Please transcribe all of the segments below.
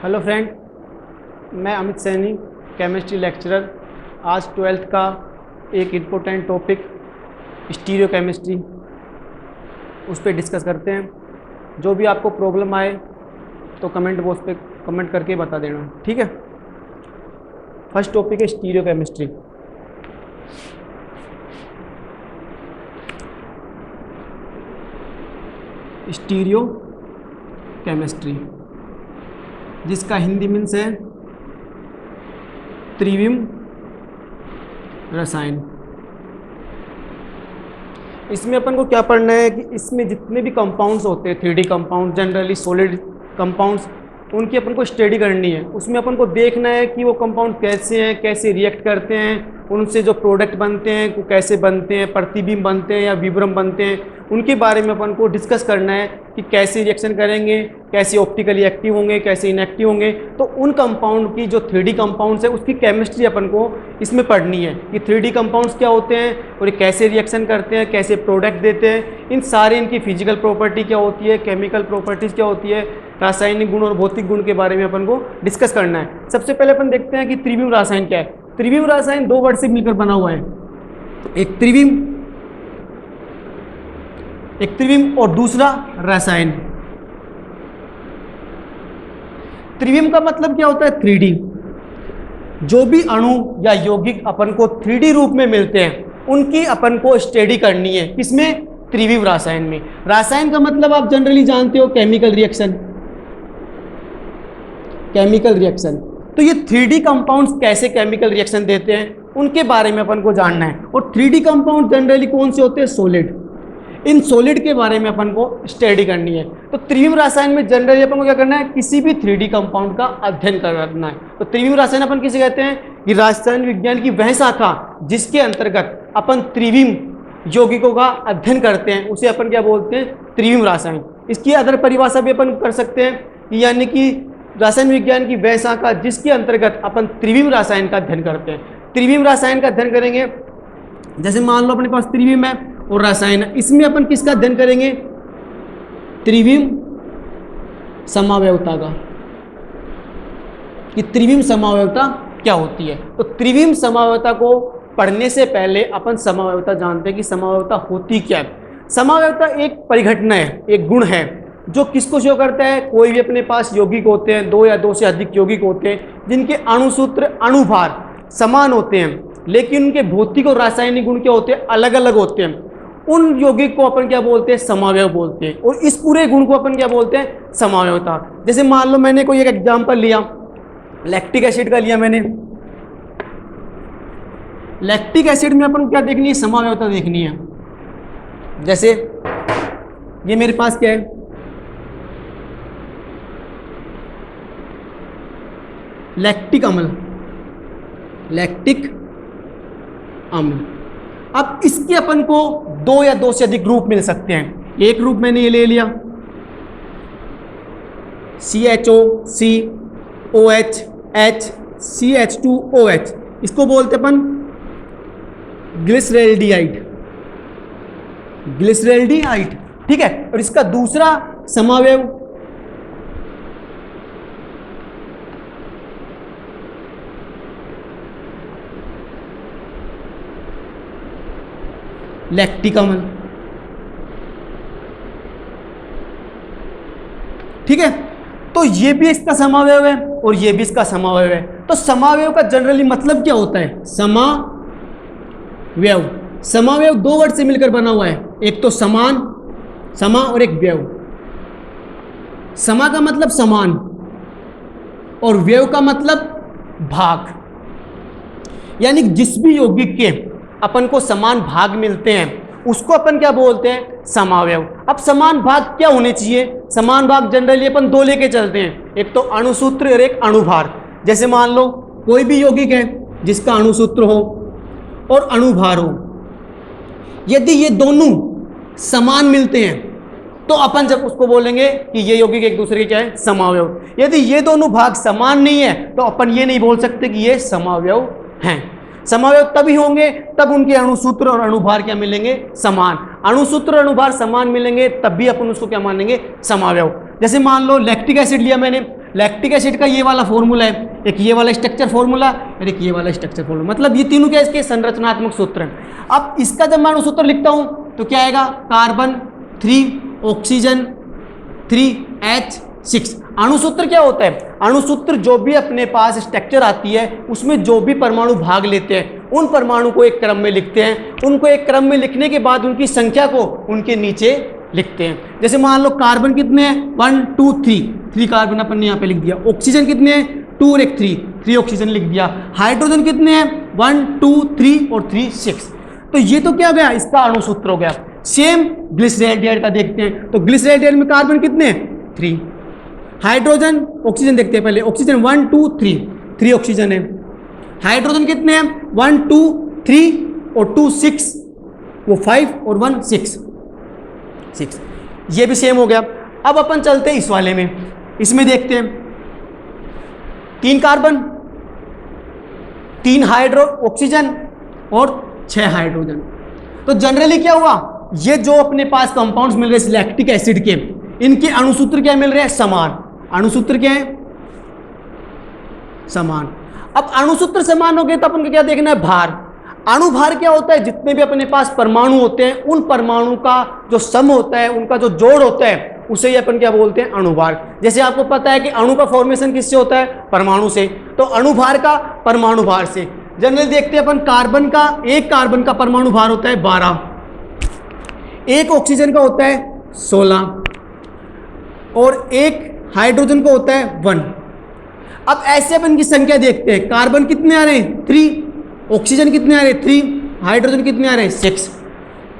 Hello friend, मैं Amit Saini, chemistry lecturer. आज 12th का एक इम्पोर्टेंट टॉपिक स्टीरियो केमिस्ट्री, उस पर डिस्कस करते हैं। जो भी आपको प्रॉब्लम आए तो कमेंट बॉक्स पे कमेंट करके बता देना, ठीक है। फर्स्ट टॉपिक है स्टीरियो केमिस्ट्री। स्टीरियो केमिस्ट्री, जिसका हिंदी मीन्स है त्रिविम रसायन। इसमें अपन को क्या पढ़ना है कि इसमें जितने भी कंपाउंड्स होते हैं, 3D compound, generally solid compounds, उनकी अपन को स्टडी करनी है। उसमें अपन को देखना है कि वो कंपाउंड कैसे हैं, कैसे रिएक्ट करते हैं, उनसे जो प्रोडक्ट बनते हैं वो कैसे बनते हैं, प्रतिबिंब बनते हैं या विब्रम बनते हैं, उनके बारे में अपन को डिस्कस करना है कि कैसे रिएक्शन करेंगे, कैसे ऑप्टिकली एक्टिव होंगे, कैसे इनएक्टिव होंगे। तो उन कंपाउंड की जो 3D कंपाउंड्स है उसकी केमिस्ट्री अपन को इसमें पढ़नी है कि 3D कंपाउंड्स क्या होते हैं और ये कैसे रिएक्शन करते हैं, कैसे प्रोडक्ट देते हैं, इन सारे इनकी फिजिकल प्रॉपर्टी क्या होती है, केमिकल प्रॉपर्टीज़ क्या होती है, रासायनिक गुण और भौतिक गुण के बारे में अपन को डिस्कस करना है। सबसे पहले अपन देखते हैं कि त्रिविम रासायन क्या है। त्रिविम रासायन दो वर्ड से मिलकर बना हुआ है, एक त्रिविम और दूसरा रसायन। त्रिविम का मतलब क्या होता है? 3D। जो भी अणु या यौगिक अपन को 3D रूप में मिलते हैं उनकी अपन को स्टडी करनी है। किसमें? त्रिविम रासायन में। रासायन का मतलब आप जनरली जानते हो केमिकल रिएक्शन। केमिकल रिएक्शन, तो ये 3D कंपाउंड्स कैसे केमिकल रिएक्शन देते हैं उनके बारे में अपन को जानना है। और 3D कंपाउंड जनरली कौन से होते हैं? सॉलिड। इन सॉलिड के बारे में अपन को स्टडी करनी है। तो त्रिविम रासायन में जनरली अपन को क्या करना है? किसी भी 3D कंपाउंड का अध्ययन करना है। तो त्रिविम रासायन अपन किसे कहते हैं? कि रसायन विज्ञान की वह शाखा जिसके अंतर्गत अपन त्रिविम यौगिकों का अध्ययन करते हैं उसे अपन क्या बोलते हैं? त्रिविम रासायन। इसकी अदर परिभाषा भी अपन कर सकते हैं, यानी कि रसायन विज्ञान की वह शाखा जिसके अंतर्गत अपन त्रिविम रासायन का अध्ययन करते हैं। त्रिविम रासायन का अध्ययन करेंगे, जैसे मान लो अपने पास त्रिविम है और रसायन है, इसमें अपन किसका अध्ययन करेंगे? त्रिविम समावयवता का, कि त्रिविम समावयवता क्या होती है। तो त्रिविम समावयवता को पढ़ने से पहले अपन समावयवता जानते हैं कि समावयवता होती क्या है। समावयवता एक परिघटना है, एक गुण है जो किसको शो करता है? कोई भी अपने पास यौगिक होते हैं, दो या दो से अधिक यौगिक होते हैं जिनके अणुसूत्र, अणुभार समान होते हैं, लेकिन उनके भौतिक और रासायनिक गुण क्या होते हैं? अलग अलग होते हैं। उन यौगिक को अपन क्या बोलते हैं? समावयव बोलते हैं। और इस पूरे गुण को अपन क्या बोलते हैं? समावयवता। जैसे मान लो मैंने कोई एक एग्जाम्पल लिया, लैक्टिक एसिड का लिया मैंने। लैक्टिक एसिड में अपन को क्या देखनी है? समावयवता देखनी है। जैसे ये मेरे पास क्या है? लैक्टिक अम्ल। लैक्टिक अम्ल। अब इसके अपन को दो या दो से अधिक रूप मिल सकते हैं। एक रूप मैंने ये ले लिया, CHO, COH, CH2OH, इसको बोलते अपन ग्लिसरेल्डिहाइड। ग्लिसरेल्डिहाइड, ठीक है। और इसका दूसरा समावयव लैक्टिक अम्ल, ठीक है। तो ये भी इसका समावयव है और ये भी इसका समावयव है। तो समावयव का जनरली मतलब क्या होता है? समावयव। समावयव दो वर्ड से मिलकर बना हुआ है, एक तो समान, समा, और एक व्यव। समा का मतलब समान और व्यव का मतलब भाग, यानी जिस भी यौगिक के अपन को समान भाग मिलते हैं उसको अपन क्या बोलते हैं? समावयव। अब समान भाग क्या होने चाहिए? समान भाग जनरली अपन दो लेके चलते हैं, एक तो अणुसूत्र और एक अणुभार। जैसे मान लो कोई भी यौगिक है जिसका अणुसूत्र हो और अणुभार हो, यदि ये दोनों समान मिलते हैं तो अपन जब उसको बोलेंगे कि ये यौगिक एक दूसरे के क्या है? समावयव। यदि ये दोनों भाग समान नहीं है तो अपन ये नहीं बोल सकते कि ये समावयव हैं। समावयव तभी होंगे तब उनके अणुसूत्र और अणुभार क्या मिलेंगे? समान। अणुसूत्र अणुभार समान मिलेंगे तब भी अपन उसको क्या मानेंगे? समावयव। जैसे मान लो लैक्टिक एसिड लिया मैंने, लैक्टिक एसिड का ये वाला फॉर्मूला है, एक ये वाला स्ट्रक्चर फॉर्मूला और एक ये वाला स्ट्रक्चर फॉर्मूला, मतलब ये तीनों क्या इसके संरचनात्मक सूत्र हैं। अब इसका जब मैं अणुसूत्र लिखता हूँ तो क्या आएगा, कार्बन 3 ऑक्सीजन 3H6। अणुसूत्र क्या होता है, अणुसूत्र जो भी अपने पास स्ट्रक्चर आती है उसमें जो भी परमाणु भाग लेते हैं उन परमाणु को एक क्रम में लिखते हैं, उनको एक क्रम में लिखने के बाद उनकी संख्या को उनके नीचे लिखते हैं। जैसे मान लो कार्बन कितने हैं, 1 2 3 कार्बन अपन ने यहाँ पे लिख दिया। ऑक्सीजन कितने हैं, 2 और 1 3 ऑक्सीजन लिख दिया। हाइड्रोजन कितने हैं, 1 2 3 और 3 6। तो ये तो क्या हो गया, इसका अणुसूत्र हो गया। सेम ग्लिसरॉल्डिहाइड का देखते हैं, तो ग्लिसरॉल्डिहाइड में कार्बन कितने हैं, 3। हाइड्रोजन ऑक्सीजन देखते हैं पहले, ऑक्सीजन 1 2 3 ऑक्सीजन है। हाइड्रोजन कितने हैं, 1 2 3 और 2 6, वो 5 और 1 6। ये भी सेम हो गया। अब अपन चलते हैं इस वाले में, इसमें देखते हैं 3 कार्बन 3 हाइड्रो ऑक्सीजन और 6 हाइड्रोजन। तो जनरली क्या हुआ, ये जो अपने पास कंपाउंड्स मिल रहे हैं लैक्टिक एसिड के, इनके अणुसूत्र क्या मिल रहे हैं, समान। अणुसूत्र क्या है, समान। अब अणुसूत्र समान हो गए तो अपन को क्या देखना है, भार। अणुभार क्या होता है, जितने भी अपने पास परमाणु होते हैं उन परमाणु का जो सम होता है, उनका जो जोड़ होता है, उसे ही अपन क्या बोलते हैं, अणुभार। जैसे आपको पता है कि अणु का फॉर्मेशन किससे होता है, परमाणु से, तो अणुभार का परमाणु भार से। जनरली देखते हैं अपन कार्बन का, एक कार्बन का परमाणु भार होता है 12, एक ऑक्सीजन का होता है 16 और एक हाइड्रोजन का होता है 1। अब ऐसे अपन की संख्या देखते हैं, कार्बन कितने आ रहे हैं, 3, ऑक्सीजन कितने आ रहे हैं, 3, हाइड्रोजन कितने आ रहे हैं, 6।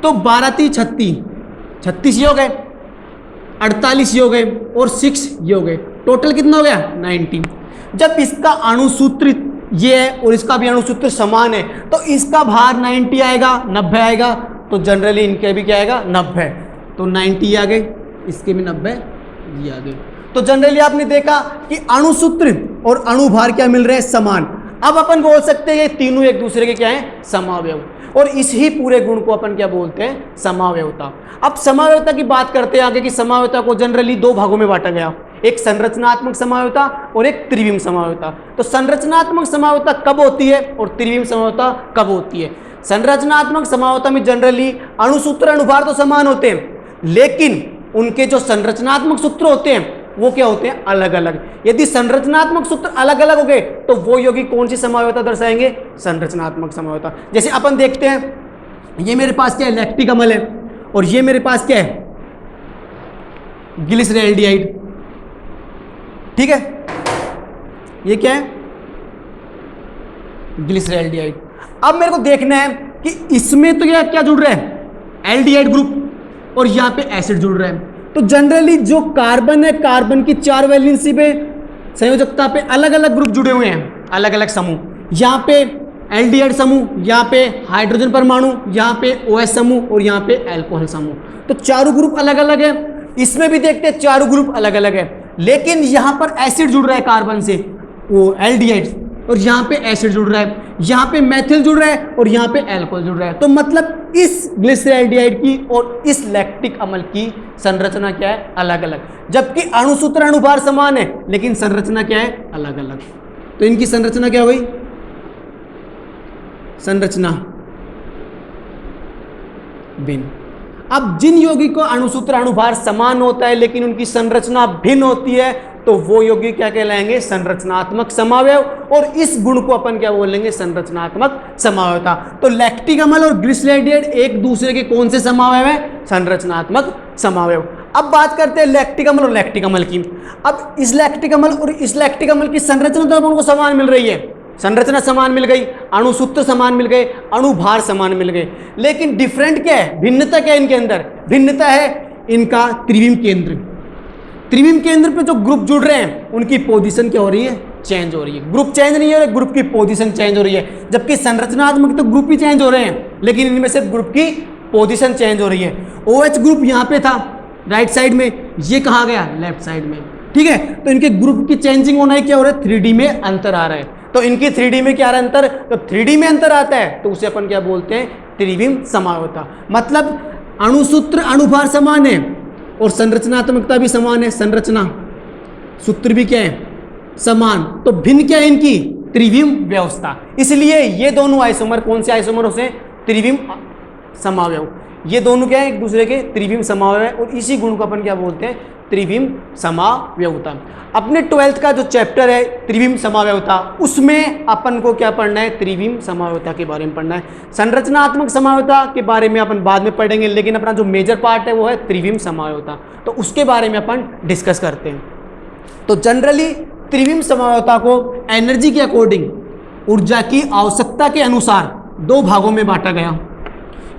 तो 12 3 36, 36 ये हो गए, 48 ये हो गए और 6 ये हो गए, टोटल कितना हो गया, 19। जब इसका अणुसूत्र ये है और इसका भी अणुसूत्र समान है तो इसका भार 90 आएगा, 90 आएगा। तो जनरली इनके भी क्या आएगा, 90। तो 90 आ गए, इसके भी 90 ये आ गए। तो जनरली आपने देखा कि अणुसूत्र और अणुभार क्या मिल रहे हैं, समान। अब अपन बोल सकते हैं ये तीनों एक दूसरे के क्या हैं, समावयव, और इस ही पूरे गुण को अपन क्या बोलते हैं, समावयवता। अब समावयवता की बात करते हैं आगे की समावयवता को जनरली 2 भागों में बांटा गया, एक संरचनात्मक समावयवता और एक त्रिविम समावयवता। तो संरचनात्मक समावयवता कब होती है और त्रिविम समावयवता कब होती है। संरचनात्मक समावयवता में जनरली अणुसूत्र अणुभार तो समान होते हैं, लेकिन उनके जो संरचनात्मक सूत्र होते हैं वो क्या होते हैं, अलग अलग। यदि संरचनात्मक सूत्र अलग अलग हो गए तो वो यौगिक कौन सी समावयवता दर्शाएंगे, संरचनात्मक समावयवता। जैसे अपन देखते हैं, ये मेरे पास क्या है, लैक्टिक अम्ल है, और ये मेरे पास क्या है, ग्लिसरॉल्डिहाइड। ठीक है, ये क्या है, ग्लिसरॉल्डिहाइड। अब मेरे को देखना है कि इसमें तो क्या क्या जुड़ रहा है, एल्डिहाइड ग्रुप, और यहां पे एसिड जुड़ रहा है। तो जनरली जो कार्बन है, कार्बन की 4 वैलेंसी पे, संयोजकता पे अलग अलग ग्रुप जुड़े हुए हैं, अलग अलग समूह। यहाँ पे एल्डिहाइड समूह, यहाँ पे हाइड्रोजन परमाणु, यहाँ पे OH समूह और यहाँ पे अल्कोहल समूह। तो चारों ग्रुप अलग अलग है। इसमें भी देखते हैं चारों ग्रुप अलग अलग है, लेकिन यहाँ पर एसिड जुड़ रहा है कार्बन से, वो एल्डिहाइड, और यहाँ पे एसिड जुड़ रहा है, यहाँ पे मेथिल जुड़ रहा है और यहाँ पे अल्कोहल जुड़ रहा है। तो मतलब इस ग्लिसरॉल्डिहाइड की और इस लैक्टिक अम्ल की संरचना क्या है, अलग अलग, जबकि अणुसूत्र अणुभार समान है लेकिन संरचना क्या है, अलग अलग। तो इनकी संरचना क्या हो गई, संरचना भिन्न। अब जिन यौगिक को अणुसूत्र अणुभार समान होता है लेकिन उनकी संरचना भिन्न होती है तो वो यौगिक क्या कहलाएंगे, संरचनात्मक समावयव, और इस गुण को अपन क्या बोलेंगे, संरचनात्मक समावयवता। तो लैक्टिक अम्ल और ग्लिसरॉल्डिहाइड एक दूसरे के कौन से समावयव है, संरचनात्मक समावयव। अब बात करते हैं लैक्टिक अम्ल और लैक्टिक अम्ल की। अब इस लैक्टिक अम्ल और इस लैक्टिक अम्ल की संरचना तो अपन को समान मिल रही है, संरचना समान मिल गई, अणुसूत्र समान मिल गए, अणुभार समान मिल गए, लेकिन डिफरेंट क्या है, भिन्नता क्या है इनके अंदर, भिन्नता है इनका त्रिविम केंद्र। त्रिविम केंद्र पे जो ग्रुप जुड़ रहे हैं उनकी पोजीशन क्या हो रही है, चेंज हो रही है। ग्रुप चेंज नहीं हो रहे, ग्रुप की पोजीशन चेंज हो रही है। जबकि संरचनात्मक तो ग्रुप ही चेंज हो रहे हैं, लेकिन इनमें से ग्रुप की पोजीशन चेंज हो रही है। OH ग्रुप यहाँ पे था राइट साइड में, ये कहाँ गया, लेफ्ट साइड में। ठीक है, तो इनके ग्रुप की चेंजिंग होना है, क्या हो रहा है, 3D में अंतर आ रहा है। तो इनकी 3D में क्या आ रहा है अंतर, तो 3D में अंतर आता है तो उसे अपन क्या बोलते हैं, त्रिविम समावयवता। मतलब अणुसूत्र अणुभार समान है और संरचनात्मकता भी समान है, संरचना सूत्र भी क्या है, समान। तो भिन्न क्या है इनकी, त्रिविम व्यवस्था। इसलिए ये दोनों आइसोमर कौन से आइसोमर से, त्रिविम समावयव। ये दोनों क्या है, एक दूसरे के त्रिविम समावयव है, और इसी गुण को अपन क्या बोलते हैं, त्रिविम समावयवता। अपने 12th का जो चैप्टर है त्रिविम समावयवता, उसमें अपन को क्या पढ़ना है, त्रिविम समावयवता के बारे में पढ़ना है। संरचनात्मक समावयवता के बारे में अपन बाद में पढ़ेंगे, लेकिन अपना जो मेजर पार्ट है वो है त्रिविम समावयवता, तो उसके बारे में अपन डिस्कस करते हैं। तो जनरली त्रिविम समावयवता को एनर्जी के अकॉर्डिंग, ऊर्जा की आवश्यकता के अनुसार दो भागों में बांटा गया,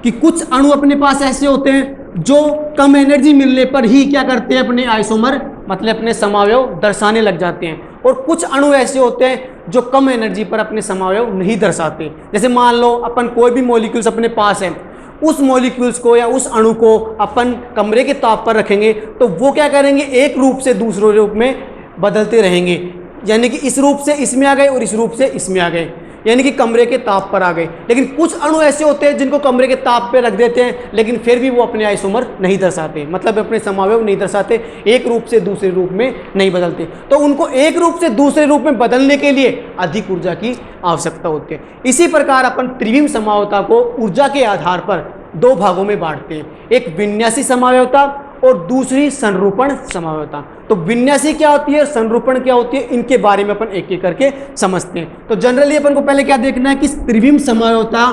कि कुछ अणु अपने पास ऐसे होते हैं जो कम एनर्जी मिलने पर ही क्या करते हैं, अपने आइसोमर मतलब अपने समावयव दर्शाने लग जाते हैं, और कुछ अणु ऐसे होते हैं जो कम एनर्जी पर अपने समावयव नहीं दर्शाते। जैसे मान लो अपन कोई भी मॉलिक्यूल्स अपने पास है, उस मॉलिक्यूल्स को या उस अणु को अपन कमरे के ताप पर रखेंगे तो वो क्या करेंगे, एक रूप से दूसरे रूप में बदलते रहेंगे, यानी कि इस रूप से इसमें आ गए और इस रूप से इसमें आ गए, यानी कि कमरे के ताप पर आ गए। लेकिन कुछ अणु ऐसे होते हैं जिनको कमरे के ताप पे रख देते हैं, लेकिन फिर भी वो अपने आइसोमर नहीं दर्शाते, मतलब अपने समावयव नहीं दर्शाते, एक रूप से दूसरे रूप में नहीं बदलते। तो उनको एक रूप से दूसरे रूप में बदलने के लिए अधिक ऊर्जा की आवश्यकता होती है। इसी प्रकार अपन त्रिविम समावयवता को ऊर्जा के आधार पर दो भागों में बांटते हैं, एक विन्यासी समावयवता और दूसरी संरूपण समावयवता। तो विन्यासी क्या होती है, संरूपण क्या होती है, इनके बारे में अपन एक एक करके समझते हैं। तो जनरली अपन को पहले क्या देखना है कि त्रिविम समावयवता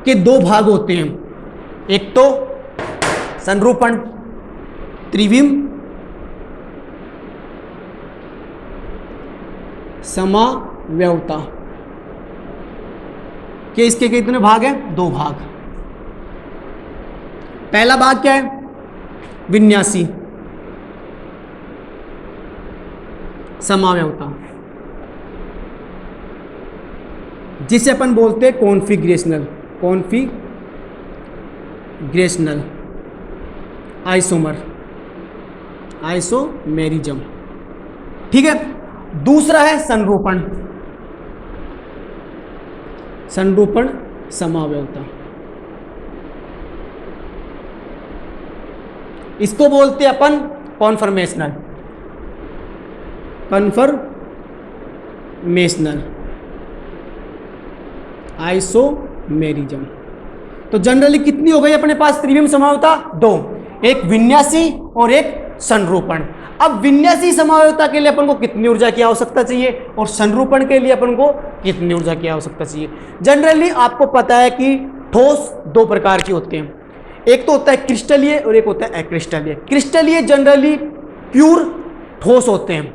के दो भाग होते हैं, एक तो संरूपण त्रिविम समावयवता के इसके कितने भाग हैं, दो भाग। पहला भाग क्या है, विन्यासी समावयवता, जिसे अपन बोलते हैं कॉन्फिगरेशनल आइसोमेरिज्म। ठीक है। दूसरा है संरूपण समावयवता, इसको बोलते हैं अपन कन्फर्मेशनल आइसोमेरिज्म। तो जनरली कितनी हो गई अपने पास त्रिविम समावयवता, दो, एक विन्यासी और एक संरूपण। अब विन्यासी समावयवता के लिए अपन को कितनी ऊर्जा की आवश्यकता चाहिए और संरूपण के लिए अपन को कितनी ऊर्जा की आवश्यकता चाहिए। जनरली आपको पता है कि ठोस दो प्रकार के होते हैं, एक तो होता है क्रिस्टलीय और एक होता है अक्रिस्टलीय। क्रिस्टलीय जनरली प्योर ठोस होते हैं,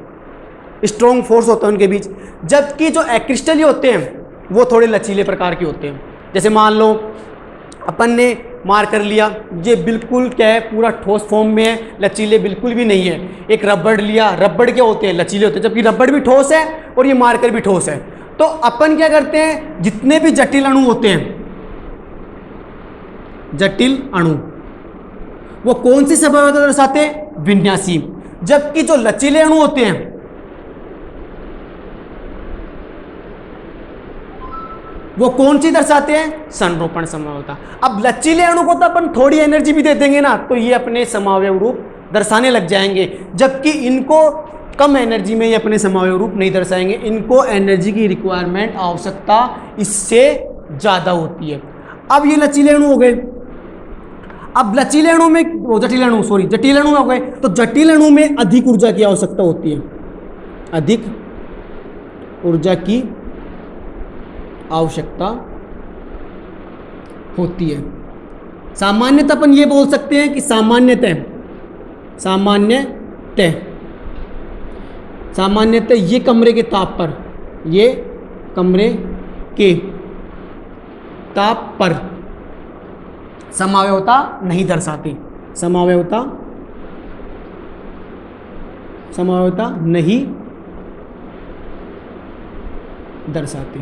स्ट्रॉन्ग फोर्स होता है उनके बीच, जबकि जो अक्रिस्टलीय होते हैं वो थोड़े लचीले प्रकार के होते हैं। जैसे मान लो अपन ने मार कर लिया, ये बिल्कुल क्या है, पूरा ठोस फॉर्म में है, लचीले बिल्कुल भी नहीं है। एक रबड़ लिया, रबड़ क्या होते हैं, लचीले होते हैं, जबकि रबड़ भी ठोस है और ये मार्कर भी ठोस है। तो अपन क्या करते हैं, जितने भी जटिल अणु होते हैं, जटिल अणु वो कौन सी समावयवता दर्शाते हैं, विन्यासी। जबकि जो लचीले अणु होते हैं वो कौन सी दर्शाते हैं, संरूपण समावयवता। अब लचीले अणु को तो अपन थोड़ी एनर्जी भी दे देंगे ना, तो ये अपने समावयव रूप दर्शाने लग जाएंगे, जबकि इनको कम एनर्जी में ये अपने समावयव रूप नहीं दर्शाएंगे, इनको एनर्जी की रिक्वायरमेंट आवश्यकता इससे ज़्यादा होती है। अब ये लचीले अणु हो गए। अब लचीले अणु में जटिल अणु हो गए, तो जटिल अणु में अधिक ऊर्जा की आवश्यकता होती है, अधिक ऊर्जा की आवश्यकता होती है। सामान्यतः अपन ये बोल सकते हैं कि सामान्यतः ये कमरे के ताप पर समावयवता नहीं दर्शाती, समावयवता नहीं दर्शाती।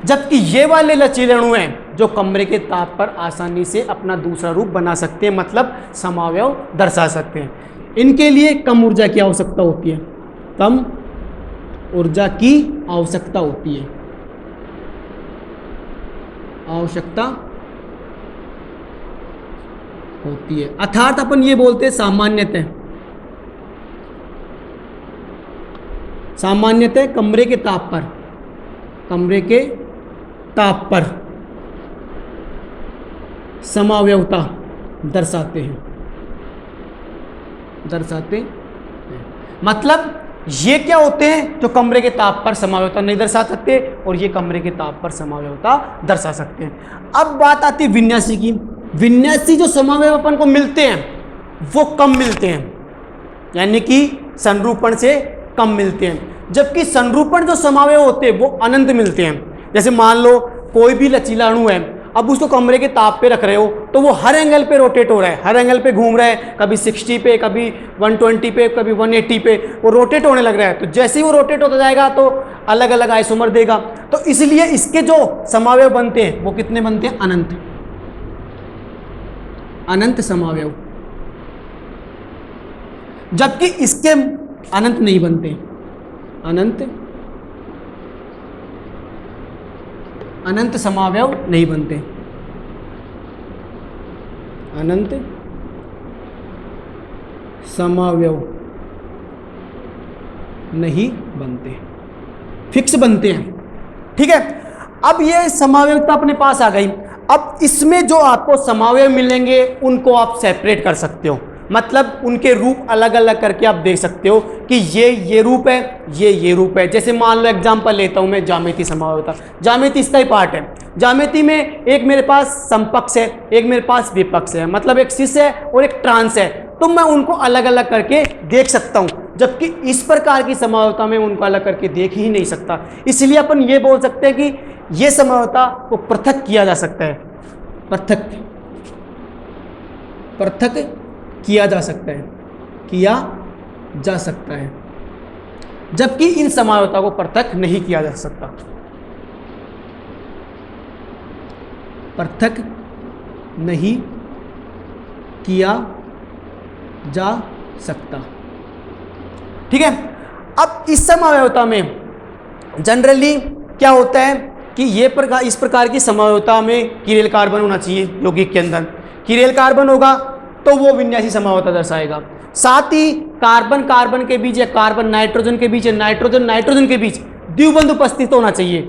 जबकि ये वाले लचीले अणु हैं जो कमरे के ताप पर आसानी से अपना दूसरा रूप बना सकते हैं, मतलब समावयव दर्शा सकते हैं। इनके लिए कम ऊर्जा की आवश्यकता होती है, कम ऊर्जा की आवश्यकता होती है, अर्थात अपन ये बोलते हैं सामान्यतः कमरे के ताप पर, कमरे के ताप पर समावयवता दर्शाते हैं, दर्शाते हैं। मतलब ये क्या होते हैं जो कमरे के ताप पर समावयवता नहीं दर्शा सकते, और ये कमरे के ताप पर समावयवता दर्शा सकते हैं। अब बात आती है विन्यासी की। विन्यासी जो समावयव अपन को मिलते हैं वो कम मिलते हैं, यानी कि संरूपण से कम मिलते हैं, जबकि संरूपण जो समावयव होते हैं वो अनंत मिलते हैं। जैसे मान लो कोई भी लचीला अणु है, अब उसको कमरे के ताप पे रख रहे हो तो वो हर एंगल पे रोटेट हो रहा है, हर एंगल पे घूम रहा है, कभी 60 पे, कभी 120 पे, कभी 180 पे, वो रोटेट होने लग रहा है। तो जैसे ही वो रोटेट होता जाएगा तो अलग अलग आइसोमर देगा। तो इसलिए इसके जो समावयव बनते हैं वो कितने बनते हैं? अनंत, अनंत समावयव, जबकि इसके अनंत नहीं बनते, अनंत अनंत समावयव नहीं बनते, अनंत समावयव नहीं बनते, फिक्स बनते हैं। ठीक है, अब ये समावयवता अपने पास आ गई। अब इसमें जो आपको समावयव मिलेंगे उनको आप सेपरेट कर सकते हो, मतलब उनके रूप अलग अलग करके आप देख सकते हो कि ये रूप है, ये रूप है। जैसे मान लो एग्जांपल लेता हूं मैं, ज्यामिति समावयवता। ज्यामिति इसका ही पार्ट है। ज्यामिति में एक मेरे पास समपक्ष है, एक मेरे पास विपक्ष है, मतलब एक सिस है और एक ट्रांस है, तो मैं उनको अलग अलग करके देख सकता हूं, जबकि इस प्रकार की समावयवता में उनको अलग करके देख ही नहीं सकता। इसलिए अपन ये बोल सकते हैं कि ये समावयवता को पृथक किया जा सकता है, पृथक किया जा सकता है, किया जा सकता है, जबकि इन समावयवता को पृथक नहीं किया जा सकता, पृथक नहीं किया जा सकता। ठीक है, अब इस समावयवता में जनरली क्या होता है कि इस प्रकार की समावयवता में किरेल कार्बन होना चाहिए यौगिक के अंदर। किरेल कार्बन होगा तो वो विन्यासी समावयवता दर्शाएगा। साथ ही कार्बन कार्बन के बीच या कार्बन नाइट्रोजन के बीच या नाइट्रोजन नाइट्रोजन के बीच द्विबंधु उपस्थित होना चाहिए,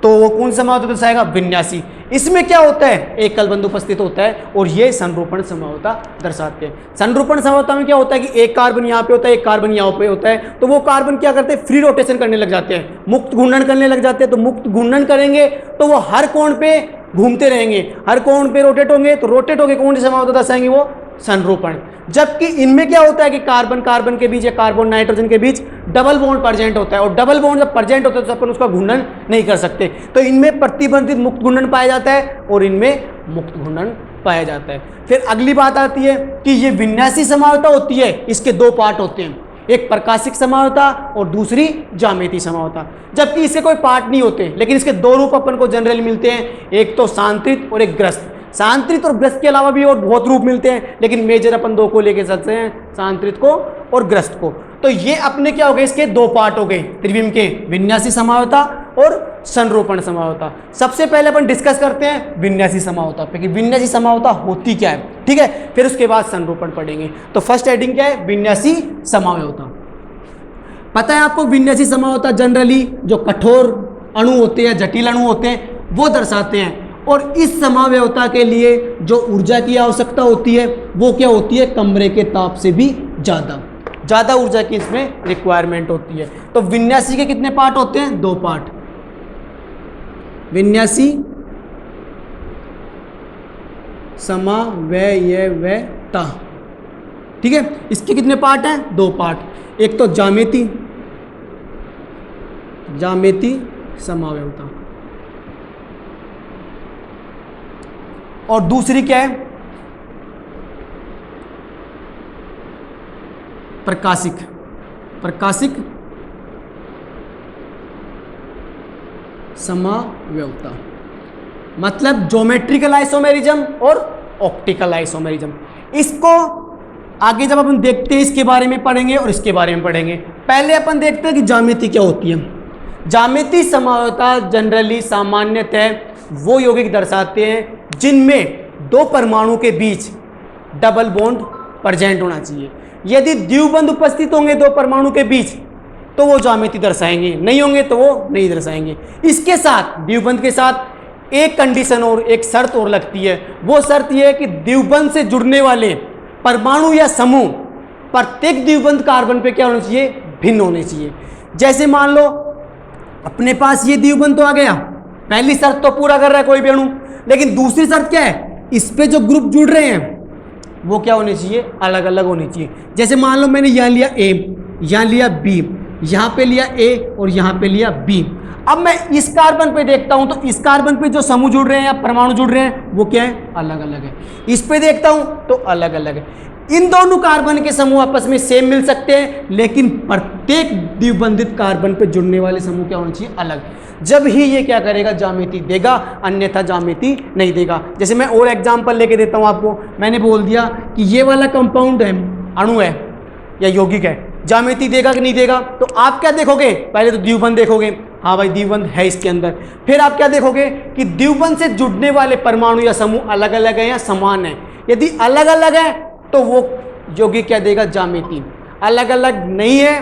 तो वो कौन समावयवता दर्शाएगा? विन्यासी। इसमें क्या होता है? एकल बंधु उपस्थित होता है और ये संरूपण समावयवता दर्शाते हैं। संरूपण समावयवता में क्या होता है कि एक कार्बन यहाँ पे होता है, एक कार्बन यहाँ पे होता है, तो वो कार्बन क्या करते हैं? फ्री रोटेशन करने लग जाते हैं, मुक्त घूर्णन करने लग जाते हैं। तो मुक्त घूर्णन करेंगे तो वो हर कोण पे घूमते रहेंगे, हर कोण पे रोटेट होंगे, तो रोटेट होकर कौन सी समावयवता दर्शाएंगे? वो संरूपण। जबकि इनमें क्या होता है कि कार्बन कार्बन के बीच या कार्बन नाइट्रोजन के बीच डबल बॉन्ड प्रेजेंट होता है, और डबल बॉन्ड जब प्रेजेंट होता है तो अपन उसका घूर्णन नहीं कर सकते। तो इनमें प्रतिबंधित मुक्त घूर्णन पाया जाता है और इनमें मुक्त घूर्णन पाया जाता है। फिर अगली बात आती है कि ये विन्यासी समावयवता होती है, इसके दो पार्ट होते हैं, एक प्रकाशिक समावयवता और दूसरी ज्यामितीय समावयवता। जबकि इसके कोई पार्ट नहीं होते, लेकिन इसके दो रूप अपन को जनरली मिलते हैं, एक तो सांत्रित और एक ग्रस्त। सांत्रित और ग्रस्त के अलावा भी और बहुत रूप मिलते हैं, लेकिन मेजर अपन दो को लेके चलते हैं, सांत्रित को और ग्रस्त को। तो ये अपने क्या हो गए? इसके दो पार्ट हो गए त्रिविम के, विन्यासी समावयवता और संरूपण समावयवता। सबसे पहले अपन डिस्कस करते हैं विन्यासी समावयवता पे कि विन्यासी समावयवता होती क्या है। ठीक है, फिर उसके बाद संरूपण पढ़ेंगे। तो फर्स्ट हेडिंग क्या है? विन्यासी समावयवता। पता है आपको, विन्यासी समावयवता जनरली जो कठोर अणु होते हैं, जटिल अणु होते हैं, वो दर्शाते हैं। और इस समावयवता के लिए जो ऊर्जा की आवश्यकता होती है वो क्या होती है? कमरे के ताप से भी ज़्यादा ऊर्जा की इसमें रिक्वायरमेंट होती है। तो विन्यासी के कितने पार्ट होते हैं? दो पार्ट। विन्यासी समावयवता, ठीक है, इसके कितने पार्ट हैं? दो पार्ट। एक तो ज्यामितीय समावयवता और दूसरी क्या है? प्रकाशिक समावयवता, मतलब ज्योमेट्रिकल आइसोमेरिज्म और ऑप्टिकल आइसोमेरिज्म। इसको आगे जब अपन देखते हैं इसके बारे में पढ़ेंगे और इसके बारे में पढ़ेंगे। पहले अपन देखते हैं कि ज्यामिति क्या होती है। ज्यामितीय समावयवता जनरली सामान्यतः वो यौगिक दर्शाते हैं जिनमें दो परमाणु के बीच डबल बॉन्ड प्रेजेंट होना चाहिए। यदि द्विबंध उपस्थित होंगे दो परमाणु के बीच, तो तो वो ज्यामिति दर्शाएंगे, नहीं होंगे तो वो नहीं दर्शाएंगे। इसके साथ द्विबंध के साथ एक कंडीशन और, एक शर्त और लगती है। वो शर्त ये है कि द्विबंध से जुड़ने वाले परमाणु या समूह प्रत्येक द्विबंध कार्बन पे क्या होना चाहिए, भिन्न होने चाहिए। जैसे मान लो अपने पास ये द्विबंध तो आ गया, पहली शर्त तो पूरा कर रहा है कोई भी अणु, लेकिन दूसरी शर्त क्या है, इस पे जो ग्रुप जुड़ रहे हैं वो क्या होने चाहिए, अलग अलग होने चाहिए। जैसे मान लो मैंने यहाँ लिया ए, यहाँ लिया बी, यहाँ पे लिया ए और यहाँ पे लिया बी। अब मैं इस कार्बन पे देखता हूं तो इस कार्बन पे जो समूह जुड़ रहे हैं या परमाणु जुड़ रहे हैं वो क्या है, अलग अलग है। इस पे देखता हूं तो अलग अलग है। इन दोनों कार्बन के समूह आपस में सेम मिल सकते हैं, लेकिन प्रत्येक द्विबंधित कार्बन पे जुड़ने वाले समूह क्या होने चाहिए, अलग। जब ही ये क्या करेगा, ज्यामिति देगा, अन्यथा ज्यामिति नहीं देगा। जैसे मैं और एग्जांपल लेके देता हूं आपको। मैंने बोल दिया कि ये वाला कंपाउंड है, अणु है या यौगिक है, ज्यामिति देगा कि नहीं देगा। तो आप क्या देखोगे, पहले तो द्विबंध देखोगे, हाँ भाई द्विबंध है इसके अंदर। फिर आप क्या देखोगे कि द्विबंध से जुड़ने वाले परमाणु या समूह अलग अलग है या समान है। यदि अलग अलग है तो वो यौगिक क्या देगा, ज्यामिति। अलग अलग नहीं है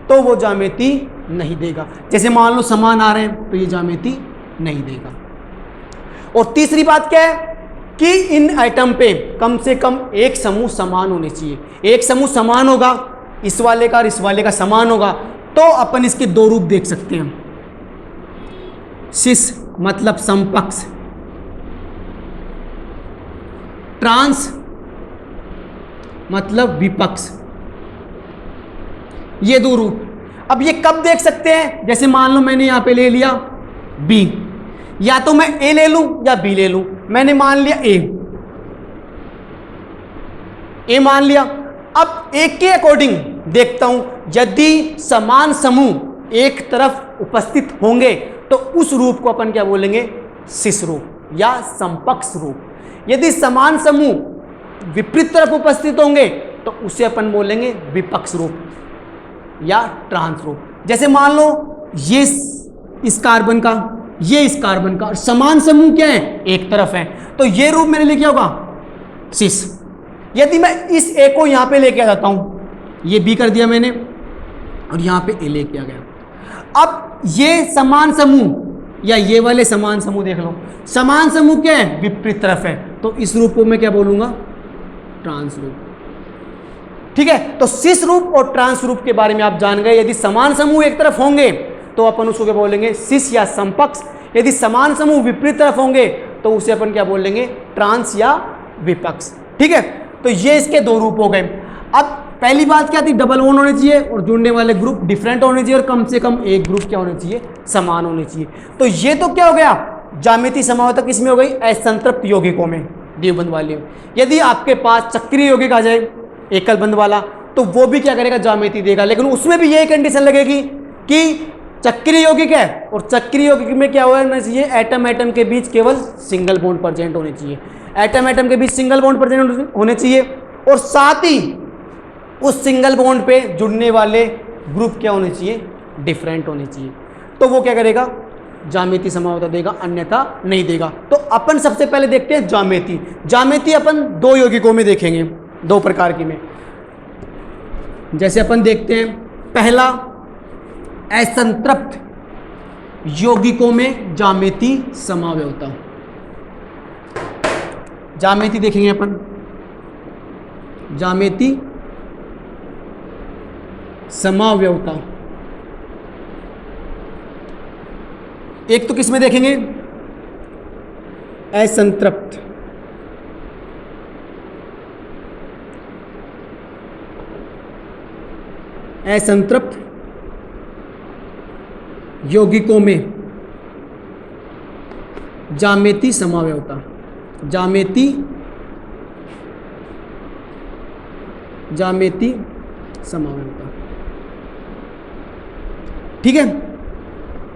तो वो ज्यामिति नहीं देगा। जैसे मान लो समान आ रहे हैं तो ये ज्यामिति नहीं देगा। और तीसरी बात क्या है कि इन आइटम पे कम से कम एक समूह समान होने चाहिए। एक समूह समान होगा, इस वाले का और इस वाले का समान होगा, तो अपन इसके दो रूप देख सकते हैं। सिस मतलब समपक्ष, ट्रांस मतलब विपक्ष, ये दो रूप। अब ये कब देख सकते हैं, जैसे मान लो मैंने यहां पे ले लिया बी, या तो मैं ए ले लूं या बी ले लूं। मैंने मान लिया ए मान लिया। अब एक के अकॉर्डिंग देखता हूं, यदि समान समूह एक तरफ उपस्थित होंगे तो उस रूप को अपन क्या बोलेंगे, सिस रूप या समपक्ष रूप। यदि समान समूह विपरीत तरफ उपस्थित होंगे तो उसे अपन बोलेंगे विपक्ष रूप या ट्रांस रूप। जैसे मान लो ये इस कार्बन का, ये इस कार्बन का, और समान समूह क्या है, एक तरफ है, तो ये रूप मेरे लिए क्या होगा, सिस। यदि मैं इस ए को यहां पे लेके आ जाता हूं, ये बी कर दिया मैंने और यहां पे ए लेके आ गया। अब ये समान समूह या ये वाले समान समूह देख लो, समान समूह क्या है, विपरीत तरफ है, तो इस रूप को मैं क्या बोलूंगा, ट्रांस रूप। ठीक है, तो सिस रूप और ट्रांस रूप के बारे में आप जान गए। यदि समान समूह एक तरफ होंगे तो अपन उसको क्या बोलेंगे, सिस या समपक्ष। यदि समान समूह विपरीत तरफ होंगे तो उसे अपन क्या बोलेंगे, ट्रांस या विपक्ष। ठीक है, तो ये इसके दो रूप हो गए। अब पहली बात क्या थी, डबल बॉन्ड होने चाहिए और जुड़ने वाले ग्रुप डिफरेंट होने चाहिए और कम से कम एक ग्रुप क्या होने चाहिए, समान होने चाहिए। तो ये तो क्या हो गया, ज्यामिति समावता किसमें हो गई, असंतृप्त यौगिकों में, द्विबंध वाले। यदि आपके पास चक्रीय यौगिक आ जाए एकल बंध वाला, तो वो भी क्या करेगा, ज्यामिति देगा, लेकिन उसमें भी यही कंडीशन लगेगी कि चक्रीय यौगिक है और चक्रीय यौगिक में क्या होना चाहिए, एटम एटम के बीच केवल सिंगल बॉन्ड प्रेजेंट होने चाहिए। एटम एटम के बीच सिंगल बॉन्ड प्रेजेंट होने चाहिए और साथ ही उस सिंगल बॉन्ड पे जुड़ने वाले ग्रुप क्या होने चाहिए, डिफरेंट होने चाहिए। तो वो क्या करेगा, ज्यामिति समावता देगा, अन्यथा नहीं देगा। तो अपन सबसे पहले देखते हैं ज्यामिति। ज्यामिति अपन दो यौगिकों में देखेंगे, दो प्रकार की में। जैसे अपन देखते हैं, पहला असंतृप्त यौगिकों में ज्यामिति समावता। ज्यामिति देखेंगे अपन, ज्यामिति समावता। एक तो किसमें देखेंगे, असंतृप्त, असंतृप्त यौगिकों में ज्यामिति समावता। ज्यामिति समावता, ठीक है।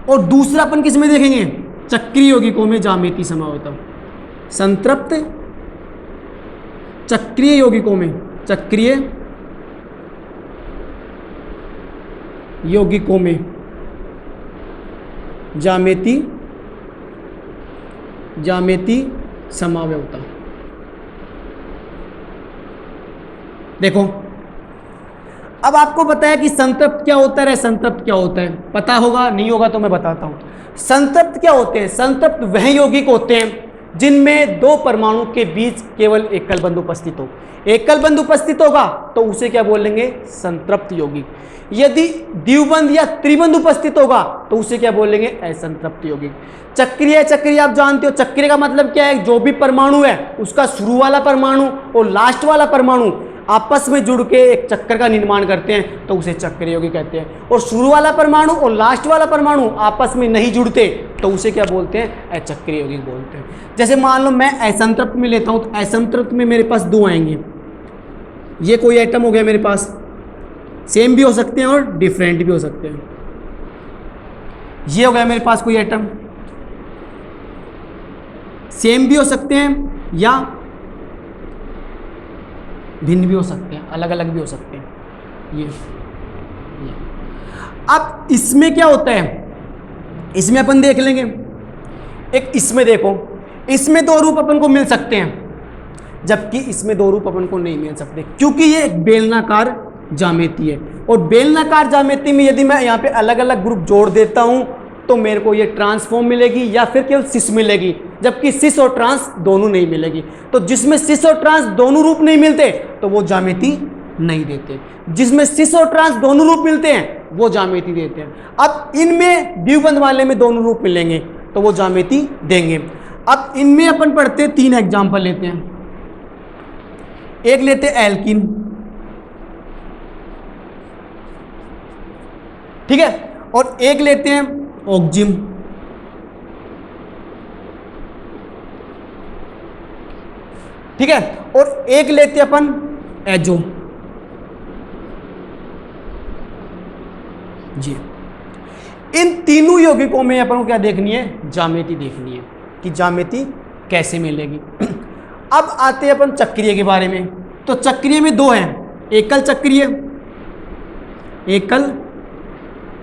और दूसरा अपन किस में देखेंगे, चक्रीय यौगिकों में ज्यामिति समावता। संतृप्त चक्रीय यौगिकों में, चक्रीय यौगिकों में ज्यामिति समावता। देखो अब आपको पता है कि संतृप्त क्या होता है, संतृप्त क्या होता है, पता होगा, नहीं होगा तो मैं बताता हूं। संतृप्त क्या होते हैं? संतृप्त वह यौगिक होते हैं जिनमें दो परमाणु के बीच केवल एकल बंधु उपस्थित हो। एकल बंधु उपस्थित होगा तो उसे क्या बोलेंगे? संतृप्त यौगिक। यदि द्विबंध या त्रिबंध उपस्थित होगा तो उसे क्या बोलेंगे? असंतृप्त यौगिक। चक्रीय, चक्रीय आप जानते हो, चक्रीय का मतलब क्या है? जो भी परमाणु है उसका शुरू वाला परमाणु और लास्ट वाला परमाणु आपस में जुड़ के एक चक्कर का निर्माण करते हैं तो उसे चक्रीय यौगिक कहते हैं। और शुरू वाला परमाणु और लास्ट वाला परमाणु आपस में नहीं जुड़ते तो उसे क्या बोलते हैं? अचक्रीय यौगिक बोलते हैं। जैसे मान लो मैं असंतृप्त में लेता हूं तो असंतृप्त में मेरे पास दो आएंगे। ये कोई एटम हो गया मेरे पास, सेम भी हो सकते हैं और डिफरेंट भी हो सकते हैं। ये हो गया मेरे पास कोई एटम, सेम भी हो सकते हैं या भिन्न भी हो सकते हैं, अलग अलग भी हो सकते हैं। ये अब इसमें क्या होता है, इसमें अपन देख लेंगे। एक इसमें देखो, इसमें दो रूप अपन को मिल सकते हैं जबकि इसमें दो रूप अपन को नहीं मिल सकते क्योंकि ये एक बेलनाकार ज्यामिति है। और बेलनाकार ज्यामिति में यदि मैं यहाँ पे अलग अलग ग्रुप जोड़ देता हूं तो मेरे को ये ट्रांसफॉर्म मिलेगी या फिर केवल सिस मिलेगी, जबकि सिस और ट्रांस दोनों नहीं मिलेगी। तो जिसमें सिस और ट्रांस दोनों रूप नहीं मिलते तो वो ज्यामिति नहीं देते, जिसमें सिस और ट्रांस दोनों रूप मिलते हैं वो ज्यामिति देते हैं। अब इनमें द्विबंध वाले में दोनों रूप मिलेंगे तो वो ज्यामिति देंगे। अब इनमें अपन पढ़ते हैं, तीन एग्जाम्पल लेते हैं। एक लेते हैं एल्किन, ठीक है, और एक लेते हैं ऑक्जिम, ठीक है, और एक लेते हैं अपन एजो। जी, इन तीनों यौगिकों में अपन को क्या देखनी है? ज्यामिति देखनी है कि ज्यामिति कैसे मिलेगी। अब आते हैं अपन चक्रीय के बारे में। तो चक्रीय में दो हैं, एकल चक्रीय, एकल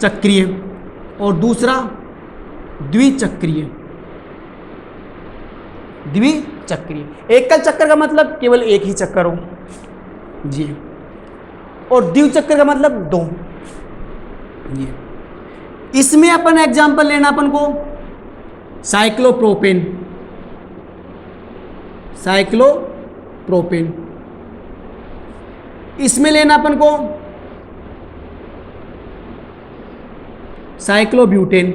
चक्रीय और दूसरा द्विचक्रीय। द्विचक्रीय, एकल चक्कर का मतलब केवल एक ही चक्कर हो जी, और द्विचक्कर का मतलब दो। ये इसमें अपन एग्जांपल लेना अपन को साइक्लोप्रोपेन, साइक्लोप्रोपेन। इसमें लेना अपन को साइक्लोब्यूटेन,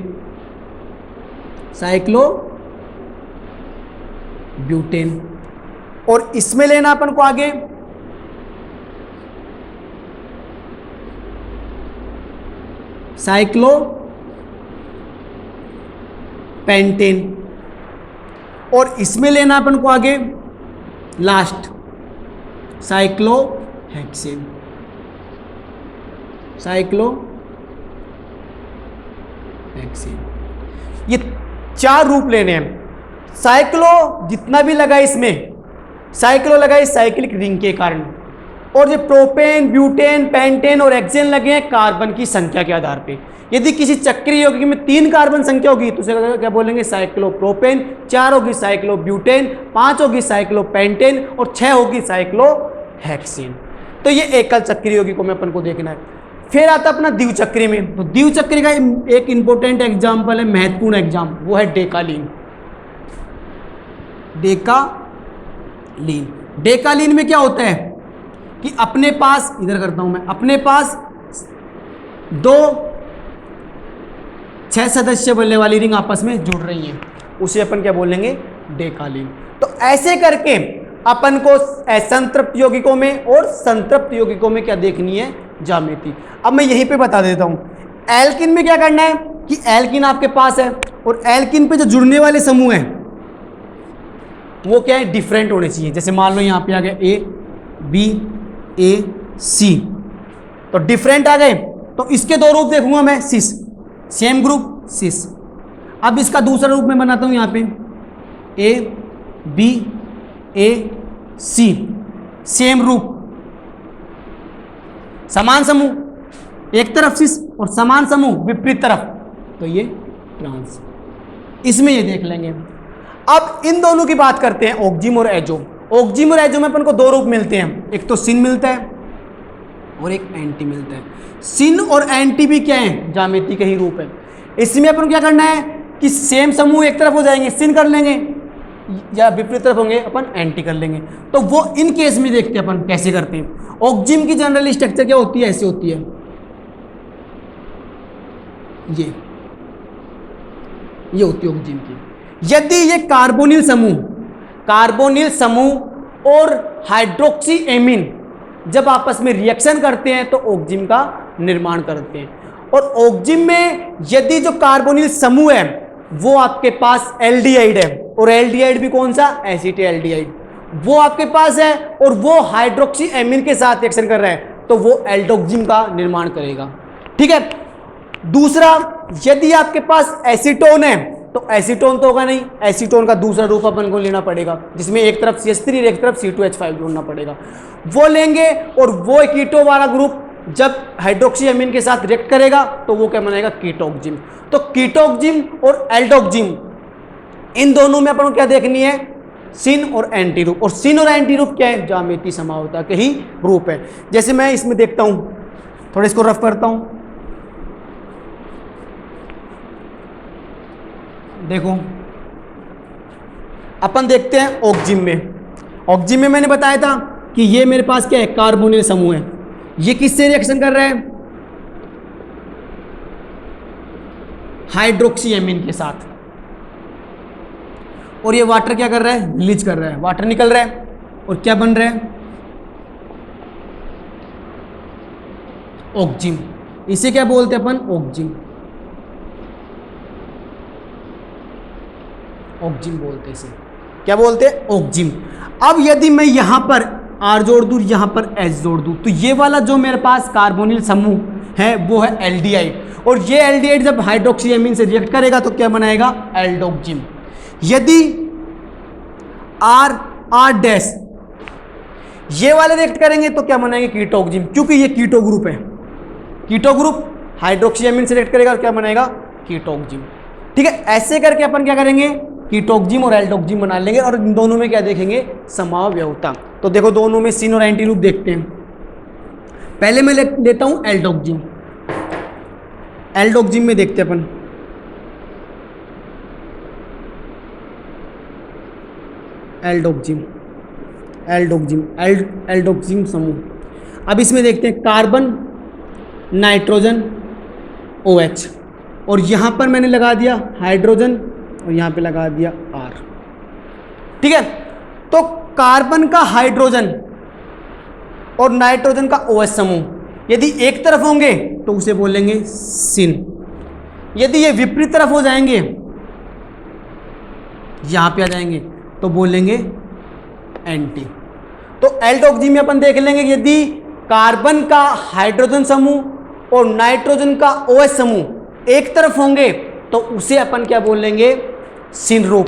साइक्लोब्यूटेन। और इसमें लेना अपन को आगे साइक्लोपेंटेन। और इसमें लेना अपन को आगे लास्ट साइक्लोहेक्सेन, साइक्लोहेक्सेन। ये चार रूप लेने हैं। साइक्लो जितना भी लगा इसमें, साइक्लो लगा इस साइक्लिक रिंग के कारण, और ये प्रोपेन, ब्यूटेन, पेंटेन और हेक्सेन लगे हैं कार्बन की संख्या के आधार पे। यदि किसी चक्रीय यौगिक में 3 कार्बन संख्या होगी तो उसे क्या बोलेंगे? साइक्लोप्रोपेन। 4 होगी साइक्लोब्यूटेन, 5 होगी साइक्लोपेंटेन और 6 होगी साइक्लोहेक्सेन। तो ये एकल चक्रीय यौगिकों में अपन को देखना है। फिर आता अपना द्विचक्रीय में। तो द्विचक्रीय का एक इंपॉर्टेंट एग्जाम्पल है, महत्वपूर्ण एग्जाम, वो है डेकालीन। डेकालीन, डेकालीन में क्या होता है कि अपने पास, इधर करता हूं मैं, अपने पास 2 6 सदस्य बनने वाली रिंग आपस में जुड़ रही हैं, उसे अपन क्या बोलेंगे? डेकालीन। तो ऐसे करके अपन को असंतृप्त यौगिकों में और संतृप्त यौगिकों में क्या देखनी है? ज्यामिति। अब मैं यहीं पे बता देता हूं। एल्किन में क्या करना है कि एल्किन आपके पास है और एल्किन पे जो जुड़ने वाले समूह हैं वो क्या है? डिफरेंट होने चाहिए। जैसे मान लो यहाँ पे आ गया A, B, A, C, तो डिफरेंट आ गए तो इसके 2 रूप देखूंगा मैं, सिस, सेम ग्रुप सिस। अब इसका दूसरा रूप मैं बनाता हूं यहाँ पे A, B, A, C, same रूप, समान समूह, एक तरफ सिस और समान समूह विपरीत तरफ, तो ये ट्रांस। इसमें ये देख लेंगे। अब इन दोनों की बात करते हैं, ऑक्जिम और एजो। ऑक्जिम और एजो में अपन को 2 रूप मिलते हैं, एक तो सिन मिलता है और एक एंटी मिलता है। सिन और एंटी भी क्या है, ज्यामिति के ही रूप है। इसमें अपन को क्या करना है कि सेम समूह एक तरफ हो जाएंगे सिन कर लेंगे, या विपरीत तरफ होंगे अपन एंटी कर लेंगे। तो वो इन केस में देखते हैं अपन कैसे करते हैं। ऑक्जिम की जनरल स्ट्रक्चर क्या होती है, ऐसे होती है, ये होती है ऑक्जिम की। यदि ये कार्बोनिल समूह और हाइड्रोक्सी एमीन जब आपस में रिएक्शन करते हैं तो ऑक्जिम का निर्माण करते हैं। और ऑक्जिम में यदि जो कार्बोनिल समूह है वो आपके पास एल्डिहाइड है, और एल्डिहाइड भी कौन सा, एसिटाल्डिहाइड, वो आपके पास है, और वो हाइड्रोक्सी एमीन के साथ रिएक्शन कर रहा है तो वो एल्डोक्सिम का निर्माण करेगा। ठीक है। दूसरा, यदि आपके पास एसीटोन है तो एसीटोन तो होगा नहीं, एसीटोन का दूसरा रूप अपन को लेना पड़ेगा जिसमें एक तरफ CH3 और एक तरफ C2H5 जोड़ना पड़ेगा, वो लेंगे। और वो कीटो वाला ग्रुप जब हाइड्रोक्सी एमीन के साथ रिएक्ट करेगा तो वो क्या बनेगा, कीटोक्सिम। तो कीटोक्सिम और एल्डोक्सिम इन दोनों में अपन को क्या देखनी है, सिन और एंटी रूप। और सिन और एंटी रूप क्या है, ज्यामितीय समरूपता के ही रूप है। जैसे मैं इसमें देखता हूं, थोड़ा इसको रफ करता हूं, देखो अपन देखते हैं ऑक्जिम में मैंने बताया था कि ये मेरे पास क्या है, कार्बोनिल समूह है। ये किससे रिएक्शन कर रहा है, हाइड्रोक्सी एमीन के साथ। और ये वाटर क्या कर रहा है, रिलीज कर रहा है, वाटर निकल रहा है और क्या बन रहा है, ऑक्जिम। इसे क्या बोलते हैं अपन, ऑक्जिम बोलते हैं इसे, क्या बोलते हैं, ऑक्जिम। अब यदि मैं यहां पर R जोड़ दूं, यहां पर H जोड़ दूं, तो ये वाला जो मेरे पास कार्बोनिल समूह है वो है एल्डिहाइड, और ये एल्डिहाइड जब हाइड्रोक्सी एमीन से रिएक्ट करेगा तो क्या बनाएगा, एल्डोक्सिम। यदि R डैश ये वाले रिएक्ट करेंगे तो क्या बनाएंगे, कीटोक्सिम, क्योंकि ये कीटो ग्रुप है। कीटो ग्रुप हाइड्रोक्सी एमीन से रिएक्ट करेगा और क्या बनेगा, कीटोक्सिम। ठीक है। ऐसे करके अपन क्या करेंगे, कीटोक्सिम और एल्डोक्सिम बना लेंगे, और इन दोनों में क्या देखेंगे, समावयवता। तो देखो दोनों में सिन और एंटी रूप देखते हैं। पहले मैं लेता हूं एल्डोक्सिम में देखते हैं अपन, एल्डोक्सिम समूह। अब इसमें देखते हैं कार्बन, नाइट्रोजन, OH, और यहां पर मैंने लगा दिया हाइड्रोजन और यहां पे लगा दिया R। ठीक है। तो कार्बन का हाइड्रोजन और नाइट्रोजन का OH समूह यदि एक तरफ होंगे तो उसे बोलेंगे सिन। यदि ये विपरीत तरफ हो जाएंगे, यहां पे आ जाएंगे, तो बोलेंगे एंटी। तो एल्डोक्सिम में अपन देख लेंगे, यदि कार्बन का हाइड्रोजन समूह और नाइट्रोजन का OH समूह एक तरफ होंगे तो उसे अपन क्या बोलेंगे, सिन रूप।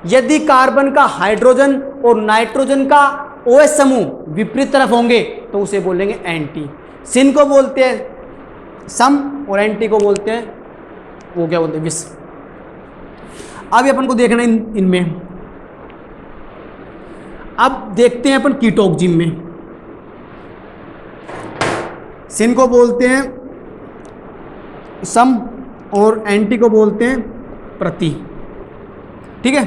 यदि कार्बन का हाइड्रोजन और नाइट्रोजन का OH समूह विपरीत तरफ होंगे तो उसे बोलेंगे एंटी। सिन को बोलते हैं सम और एंटी को बोलते हैं, वो क्या बोलते हैं, विष। अब अपन को देखना है इनमें। अब देखते हैं अपन कीटोक्सिम में, सिन को बोलते हैं सम और एंटी को बोलते हैं प्रति। ठीक है,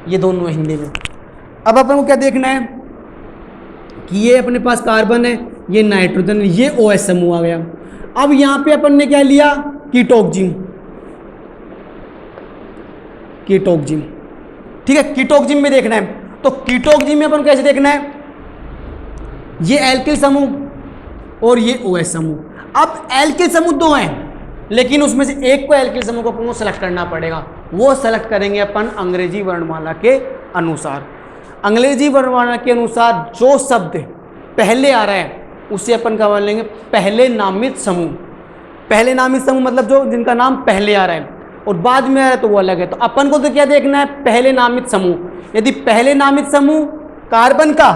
ये दोनों है हिंदी में। अब अपन को क्या देखना है कि ये अपने पास कार्बन है, ये नाइट्रोजन है, ये OH समूह आ गया। अब यहां पे अपन ने क्या लिया, कीटोक्सिम। ठीक है, कीटोक्सिम में देखना है। तो कीटोक्सिम में अपन कैसे देखना है, ये एल्किल समूह और ये OH समूह। अब एल्किल समूह दो हैं, लेकिन उसमें से एक को एल्किल समूह को अपन को सेलेक्ट करना पड़ेगा। वो सेलेक्ट करेंगे अपन अंग्रेजी वर्णमाला के अनुसार। अंग्रेजी वर्णमाला के अनुसार जो शब्द पहले आ रहा है उसे अपन क्या मान लेंगे, पहले नामित समूह। पहले नामित समूह मतलब जो जिनका नाम पहले आ रहा है, और बाद में आ रहा है तो वो अलग है। तो अपन को तो क्या देखना है, पहले नामित समूह। यदि पहले नामित समूह कार्बन का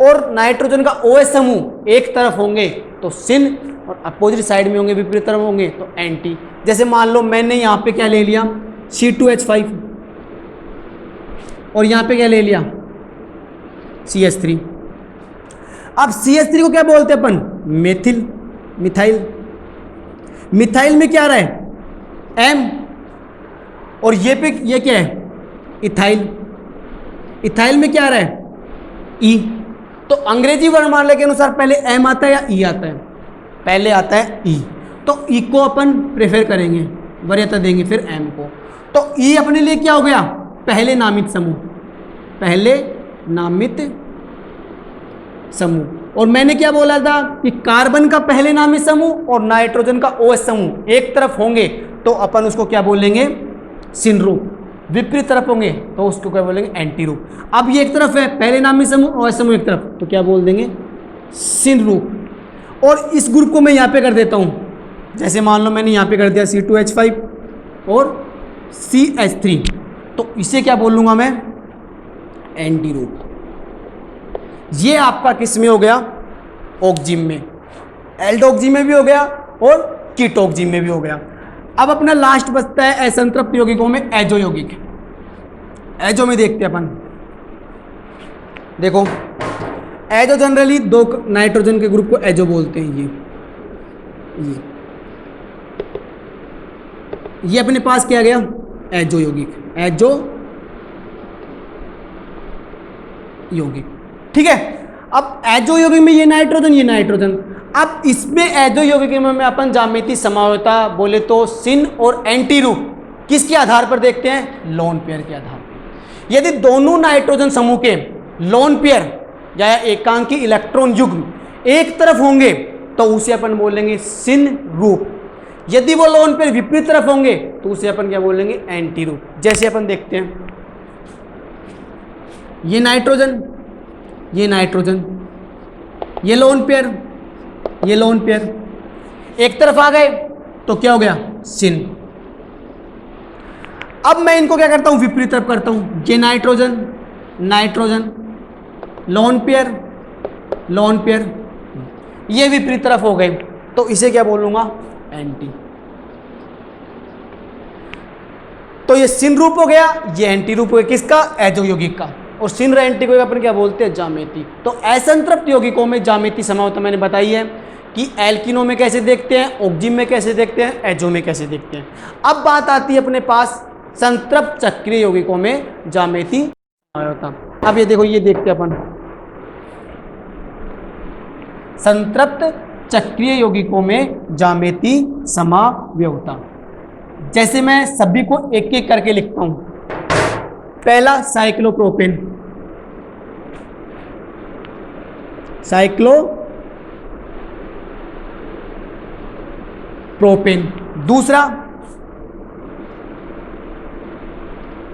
और नाइट्रोजन का OH समूह एक तरफ होंगे तो सिन, और अपोजिट साइड में होंगे, विपरीत तरफ होंगे तो एंटी। जैसे मान लो मैंने यहाँ पे क्या ले लिया, C2H5, और यहाँ पे क्या ले लिया, CH3। अब CH3 को क्या बोलते हैं अपन, मेथिल, मिथाइल। मिथाइल में क्या आ रहा है M, और ये क्या है इथाइल। इथाइल में क्या आ रहा है E। तो अंग्रेजी वर्णमाला के अनुसार पहले M आता है या E आता है? पहले आता है E। तो E को अपन प्रेफर करेंगे, वरीयता देंगे फिर M को। तो E अपने लिए क्या हो गया? पहले नामित समूह, पहले नामित समूह। और मैंने क्या बोला था कि कार्बन का पहले नामित समूह और नाइट्रोजन का OH समूह एक तरफ होंगे तो अपन उसको क्या बोलेंगे? सिन रूप। विपरीत तरफ होंगे तो उसको क्या बोलेंगे? एंटी रूप। अब ये एक तरफ है पहले नामित समूह, OH समूह एक तरफ, तो क्या बोल देंगे? सिन रूप। और इस ग्रुप को मैं यहाँ पे कर देता हूँ, जैसे मान लो मैंने यहाँ पे कर दिया C2H5 और CH3, तो इसे क्या बोल लूँगा मैं? एंटी रूप। ये आपका किस में हो गया? ऑक्जिम में। एल्डोक्जिम में भी हो गया और कीटोक्जिम में भी हो गया। अब अपना लास्ट बचता है असंतृप्त यौगिकों में एजो यौगिक। एजो में देखते हैं अपन। देखो एजो जनरली दो नाइट्रोजन के ग्रुप को एजो बोलते हैं। ये अपने पास क्या गया? एजो यौगिक, एजो यौगिक। ठीक है। अब एजो यौगिक में ये नाइट्रोजन। अब इसमें एजो यौगिक में अपन ज्यामितीय समवायता बोले तो सिन और एंटी रूप किसके आधार पर देखते हैं? लोन पेयर के आधार पर। यदि दोनों नाइट्रोजन समूह के लोन पेयर या एकांकी इलेक्ट्रॉन युग्म एक तरफ होंगे तो उसे अपन बोलेंगे सिन रूप। यदि वो लोन पेयर विपरीत तरफ होंगे तो उसे अपन क्या बोलेंगे? एंटी रूप। जैसे अपन देखते हैं ये नाइट्रोजन, ये लोन पेयर, ये लोन पेयर एक तरफ आ गए तो क्या हो गया? सिन। अब मैं इनको क्या करता हूं? विपरीत तरफ करता हूं। ये नाइट्रोजन लोन पेयर, ये विपरीत तरफ हो गए तो इसे क्या बोलूंगा? एंटी। तो ये सिन रूप हो गया, ये एंटी रूप हो गया। किसका? एजो यौगिक का। और सिन एंटी को अपन क्या बोलते हैं? ज्यामिति। तो असंतृप्त यौगिकों में ज्यामिति समवायता मैंने बताई है कि एल्किनों में कैसे देखते हैं, ऑक्जिम में कैसे देखते हैं, एजो में कैसे देखते हैं। अब बात आती है अपने पास संतृप्त चक्रीय यौगिकों में ज्यामिति समवायता। अब ये देखो, ये देखते हैं अपन संतृप्त चक्रीय यौगिकों में ज्यामिति समवायता। जैसे मैं सभी को एक एक करके लिखता हूं। पहला साइक्लोप्रोपेन, दूसरा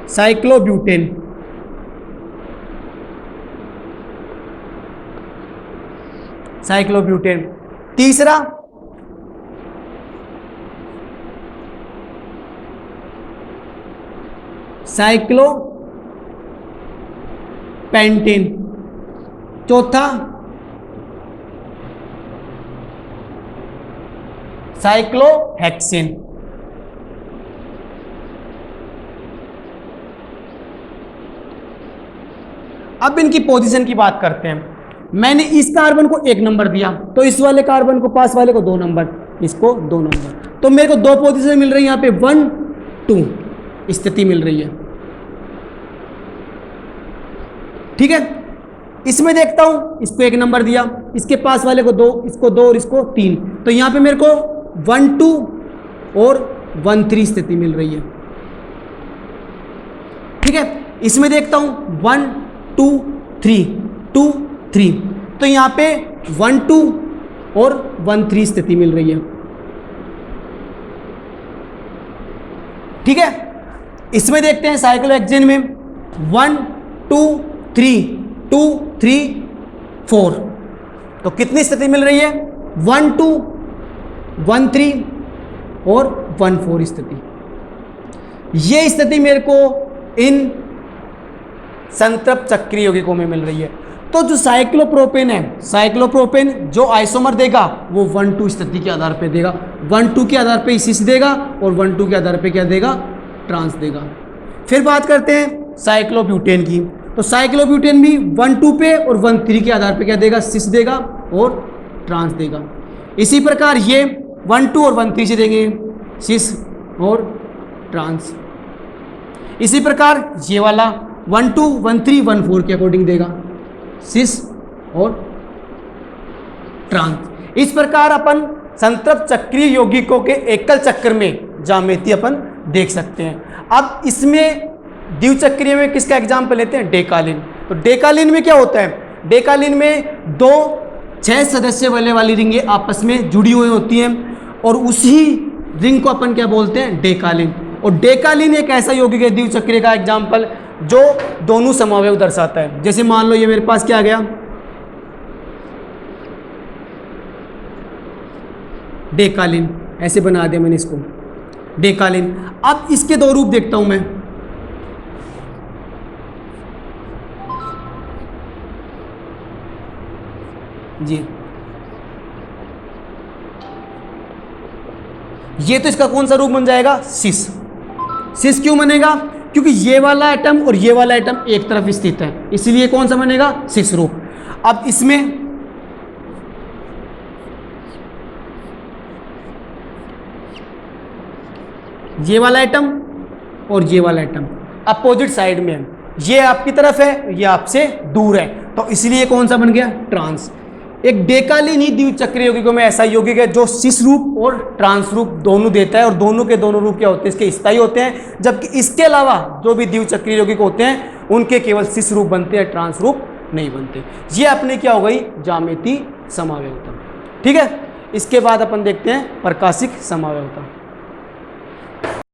साइक्लोब्यूटेन, तीसरा साइक्लोपेंटेन, चौथा साइक्लोहेक्सेन। अब इनकी पोजीशन की बात करते हैं। मैंने इस कार्बन को 1 नंबर दिया तो इस वाले कार्बन को, पास वाले को 2 नंबर, इसको 2 नंबर, तो मेरे को 2 पोजीशन मिल रही है। यहां पे 1 2 स्थिति मिल रही है। ठीक है। इसमें देखता हूं, इसको 1 नंबर दिया, इसके पास वाले को 2, इसको 2 और इसको 3, तो यहां पे मेरे को 1 2 और 1 3 स्थिति मिल रही है। ठीक है। इसमें देखता हूं 1 2 3 2 3, तो यहां पे 1 2 और 1 3 स्थिति मिल रही है। ठीक है। इसमें देखते हैं साइक्लोहेक्सेन में 1 2 3 2 3 4, तो कितनी स्थिति मिल रही है? 1 2 1 3 और 1 4 स्थिति। ये स्थिति मेरे को इन संतृप्त चक्रीय यौगिकों में मिल रही है। तो जो साइक्लोप्रोपेन है, साइक्लोप्रोपेन जो आइसोमर देगा वो 1 2 स्थिति के आधार पे देगा। 1 2 के आधार पे सिस देगा और 1 2 के आधार पे क्या देगा? ट्रांस देगा। फिर बात करते हैं साइक्लोब्यूटेन की। तो साइक्लोब्यूटेन भी 1 2 पे और 1 3 के आधार पे क्या देगा? सिस देगा और ट्रांस देगा। इसी प्रकार ये 1 2 और 1 3 से देंगे सिस और ट्रांस। इसी प्रकार ये वाला 1 2 1 3 1 4 के अकॉर्डिंग देगा सिस और ट्रांस। इस प्रकार अपन संतृप्त चक्रीय यौगिकों के एकल चक्र में ज्यामिति अपन देख सकते हैं। अब इसमें द्विचक्रीय में किसका एग्जाम्पल लेते हैं? डेकालीन। तो डेकालीन में क्या होता है? डेकालीन में 2 6 सदस्य वाली रिंगें आपस में जुड़ी हुई होती हैं और उसी रिंग को अपन क्या बोलते हैं? डेकालीन। और डेकालीन एक ऐसा यौगिक है द्विचक्रीय का एग्जाम्पल जो दोनों समावयव दर्शाता है। जैसे मान लो ये मेरे पास क्या आ गया? डेकालीन, ऐसे बना दिया मैंने इसको डेकालीन। अब इसके 2 रूप देखता हूं मैं। जी ये तो इसका कौन सा रूप बन जाएगा? सिस। सिस क्यों बनेगा? क्योंकि ये वाला एटम और ये वाला एटम एक तरफ स्थित है, इसलिए कौन सा बनेगा? सिस रूप। अब इसमें ये वाला एटम और ये वाला एटम अपोजिट साइड में है, ये आपकी तरफ है, ये आपसे दूर है, तो इसलिए कौन सा बन गया? ट्रांस। एक डेकालीन ही द्विचक्रीय यौगिकों में ऐसा यौगिक है जो सिस रूप और ट्रांस रूप दोनों देता है, और दोनों के दोनों रूप क्या होते हैं? इसके स्थायी होते हैं। जबकि इसके अलावा जो भी द्विचक्रीय यौगिक होते हैं उनके केवल सिस रूप बनते हैं, ट्रांस रूप नहीं बनते। ये अपने क्या हो गई? ज्यामिति समावयवता। ठीक है, इसके बाद अपन देखते हैं प्रकाशिक समावयवता।